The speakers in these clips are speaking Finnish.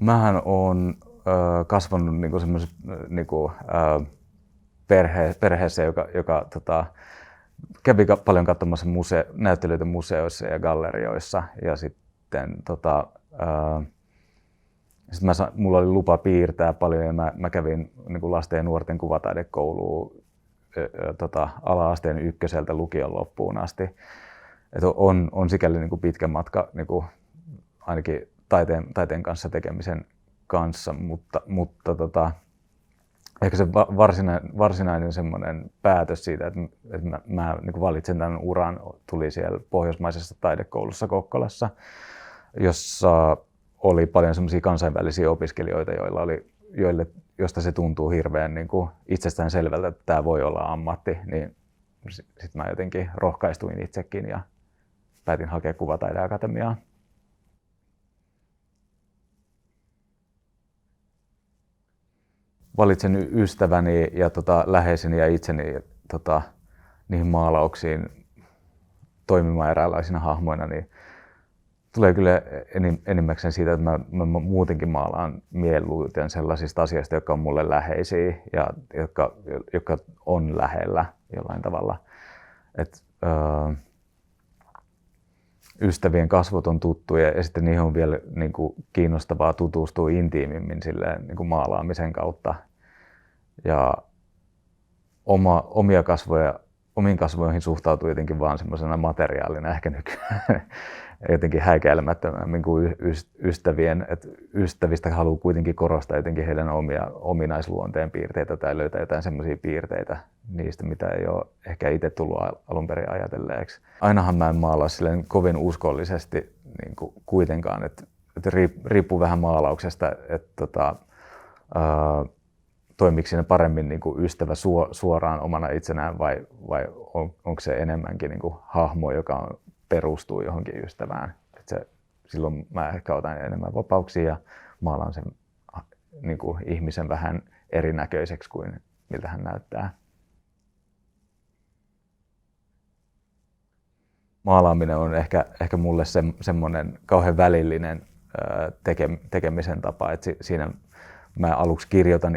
Mähän oon kasvanut niinku semmoisessa niinku, perheessä, joka kävi paljon katsomassa näyttelyitä museoissa ja gallerioissa. Ja sitten mulla oli lupa piirtää paljon ja mä kävin niinku lasten ja nuorten kuvataidekoulua ala-asteen ykköseltä lukion loppuun asti. Et on sikäli niinku pitkä matka niinku ainakin taiteen kanssa tekemisen kanssa, mutta ehkä se varsinainen semmoinen päätös siitä, että mä niin valitsen tämän uran, tuli siellä pohjoismaisessa taidekoulussa Kokkolassa, jossa oli paljon semmoisia kansainvälisiä opiskelijoita, josta se tuntuu hirveän niin kuin itsestään selvältä, että tämä voi olla ammatti, niin sitten mä jotenkin rohkaistuin itsekin ja päätin hakea Kuvataideakatemiaa. Valitsen ystäväni ja läheiseni ja itseni niihin maalauksiin toimimaan eräänlaisina hahmoina, niin tulee kyllä enimmäkseen siitä, että mä muutenkin maalaan mieluiten sellaisista asioista, jotka on mulle läheisiä ja jotka on lähellä jollain tavalla. Ystävien kasvot on tuttuja ja sitten niihin on vielä niin kuin kiinnostavaa tutustua intiimimmin silleen, niin kuin maalaamisen kautta. Ja omiin kasvoihin suhtautuu jotenkin vaan semmoisena materiaalina ehkä nykyään jotenkin häikäilemättömämmin kuin ystävien. Et ystävistä haluaa kuitenkin korostaa jotenkin heidän omia ominaisluonteen piirteitä tai löytää jotain semmoisia piirteitä niistä, mitä ei ole ehkä itse tullut alun perin ajatelleeksi. Ainahan mä en maalaa silleen kovin uskollisesti niin kuin kuitenkaan, että riippuu vähän maalauksesta, että toimiko siinä paremmin niin kuin ystävä suoraan omana itsenään vai onko se enemmänkin niin kuin hahmo, joka perustuu johonkin ystävään. Silloin mä ehkä otan enemmän vapauksia ja maalaan sen niin kuin ihmisen vähän erinäköiseksi kuin miltä hän näyttää. Maalaaminen on ehkä mulle semmoinen kauhean välillinen tekemisen tapa, että siinä mä aluksi kirjoitan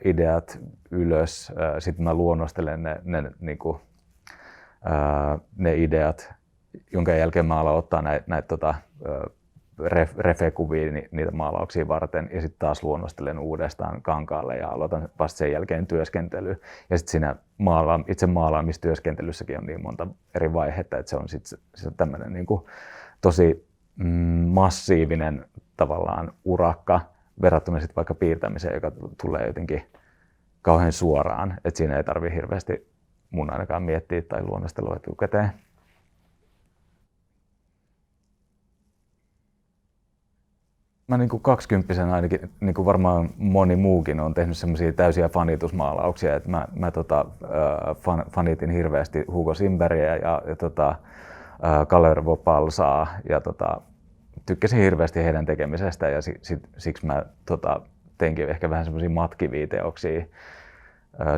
ideat ylös, sitten mä luonnostelen ne ideat, jonka jälkeen mä alan ottaa näitä refekuvia niitä maalauksia varten ja sitten taas luonnostelen uudestaan kankaalle ja aloitan vasta sen jälkeen työskentely. Ja sitten siinä itse maalaamistyöskentelyssäkin on niin monta eri vaihetta, että se on sitten tämmöinen niinku tosi massiivinen tavallaan urakka verrattuna sitten vaikka piirtämiseen, joka tulee jotenkin kauhean suoraan, että siinä ei tarvitse hirveästi mun ainakaan miettiä tai luonnostelua etukäteen. Mä niin kuin 20-vuotiaana ainakin, niin kuin varmaan moni muukin, on tehnyt semmoisia täysiä fanitusmaalauksia, että mä fanitin hirveästi Hugo Simberiä ja Kalervo Palsaa ja tykkäsin hirveästi heidän tekemisestä ja siksi mä teinkin ehkä vähän semmoisia matkiviiteoksia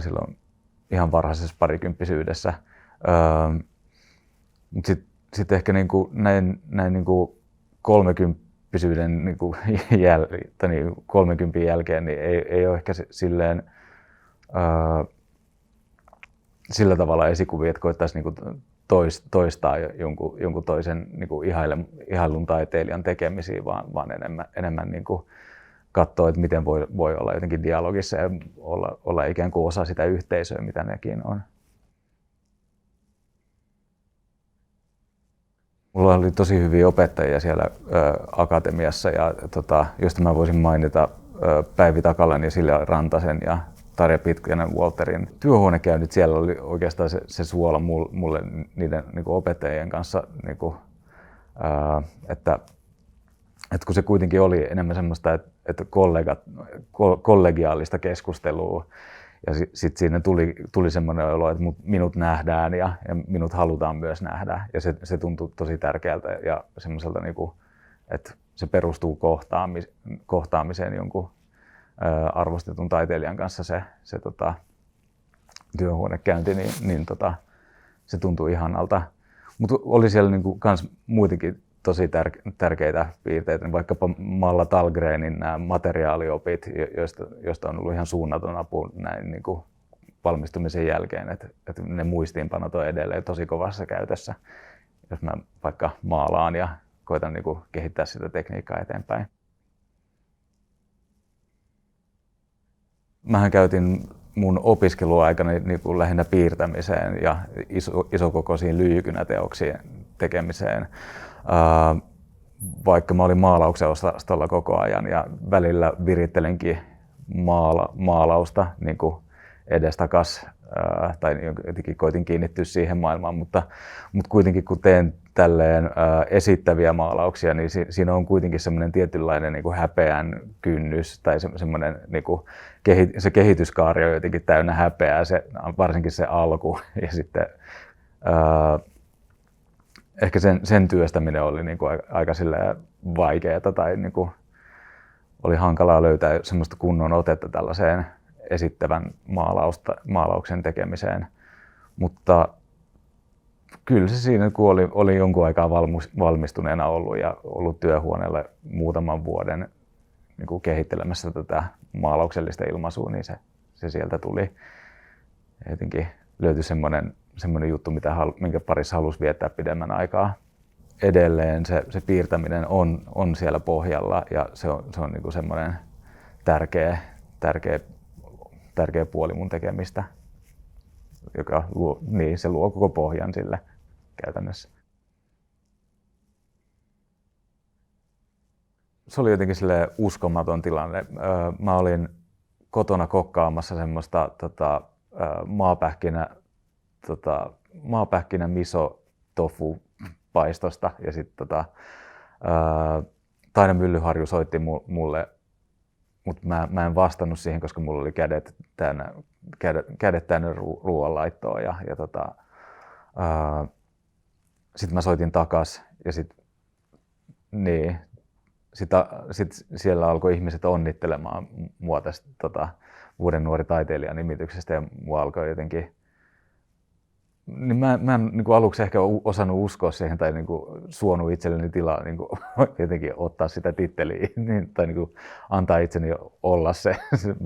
silloin ihan varhaisessa parikymppisyydessä. Mutta sitten ehkä niinku näin niinku 30-pisyyden niinku 30 jälkeen niin ei ole ehkä silleen sillä tavalla esikuvia, että koittaisi niinku toistaa jonkun toisen niinku ihailun taiteilijan tekemisiä, vaan enemmän niinku katsoa, että miten voi olla jotenkin dialogissa ja olla ikään kuin osa sitä yhteisöä, mitä nekin on. Mulla oli tosi hyviä opettajia siellä akatemiassa, ja josta mä voisin mainita Päivi Takalan ja Silja Rantasen ja Tarja Pitkänen Walterin työhuonekäynnit. Siellä oli oikeastaan se suola mulle niiden niinku opettajien kanssa, niinku, että kun se kuitenkin oli enemmän semmoista, että kollegiaalista keskustelua ja sitten siinä tuli semmoinen olo, että minut nähdään ja minut halutaan myös nähdä ja se tuntui tosi tärkeältä ja semmoiselta, niinku, että se perustuu kohtaamiseen jonkun arvostetun taiteilijan kanssa se työhuonekäynti, niin se tuntui ihanalta. Mutta oli siellä niinku kans muitakin tosi tärkeitä piirteitä, vaikkapa Malla Tallgrenin nämä materiaaliopit, joista on ollut ihan suunnaton apu näin niin kuin valmistumisen jälkeen, että ne muistiinpanot on edelleen tosi kovassa käytössä, jos mä vaikka maalaan ja koitan niin kuin kehittää sitä tekniikkaa eteenpäin. Mähän käytin mun opiskeluaikani niin kuin lähinnä piirtämiseen ja isokokoisiin lyijykynäteoksien tekemiseen. Vaikka mä olin maalauksen osastolla koko ajan ja välillä virittelinkin maalausta niin kuin edestakas tai jotenkin koitin kiinnittyä siihen maailmaan, mutta kuitenkin kun teen tälleen esittäviä maalauksia, niin siinä on kuitenkin semmoinen tietynlainen niin kuin häpeän kynnys tai semmoinen niin kuin se kehityskaari on jotenkin täynnä häpeää, varsinkin se alku ja sitten ehkä sen työstäminen oli niin kuin aika vaikeaa tai niin kuin oli hankalaa löytää semmoista kunnon otetta tällaiseen esittävän maalauksen tekemiseen, mutta kyllä se siinä, kun oli jonkun aikaa valmistuneena ollut ja ollut työhuoneella muutaman vuoden niin kuin kehittelemässä tätä maalauksellista ilmaisua, niin se sieltä tuli. Ja jotenkin löytyi semmoinen juttu, minkä parissa halusi viettää pidemmän aikaa. Edelleen se piirtäminen on siellä pohjalla ja se on niin kuin semmoinen tärkeä puoli mun tekemistä, joka se luo koko pohjan sille käytännössä. Se oli jotenkin uskomaton tilanne. Mä olin kotona kokkaamassa semmoista maapähkinä miso tofu paistosta ja sitten Taina Myllyharju soitti mulle, mutta mä en vastannut siihen, koska mulla oli kädet täynnä ruoanlaittoa ja sitten mä soitin takas ja sitten siellä alkoi ihmiset onnittelemaan mua tästä vuoden nuori taiteilija -nimityksestä ja mua alkoi jotenkin, niin mä en niin kuin aluksi ehkä osannut uskoa siihen tai niin kuin suonut itselleni tilaa niin kuin jotenkin ottaa sitä titteliä tai niin kuin antaa itseni olla se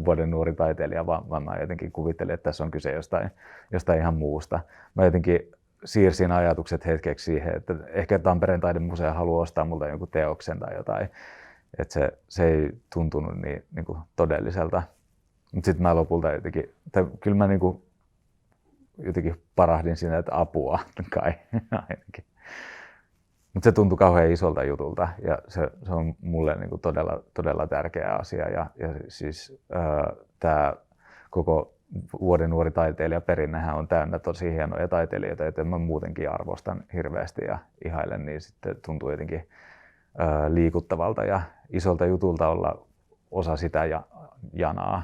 vuoden nuori taiteilija, vaan mä jotenkin kuvittelin, että tässä on kyse jostain ihan muusta. Mä jotenkin siirsin ajatukset hetkeksi siihen, että ehkä Tampereen taidemuseo haluaa ostaa multa jonkun teoksen tai jotain. Että se ei tuntunut niin kuin todelliselta. Mutta sitten mä lopulta kyllä mä niin kuin jotenkin parahdin siinä, että apua kai ainakin. Mutta se tuntui kauhean isolta jutulta ja se on mulle niin kuin todella tärkeä asia. Ja siis tämä koko vuoden nuori taiteilija -perinnehän on täynnä tosi hienoja taiteilijoita, joita mä muutenkin arvostan hirveästi ja ihailen, niin sitten tuntuu jotenkin liikuttavalta ja isolta jutulta olla osa sitä janaa.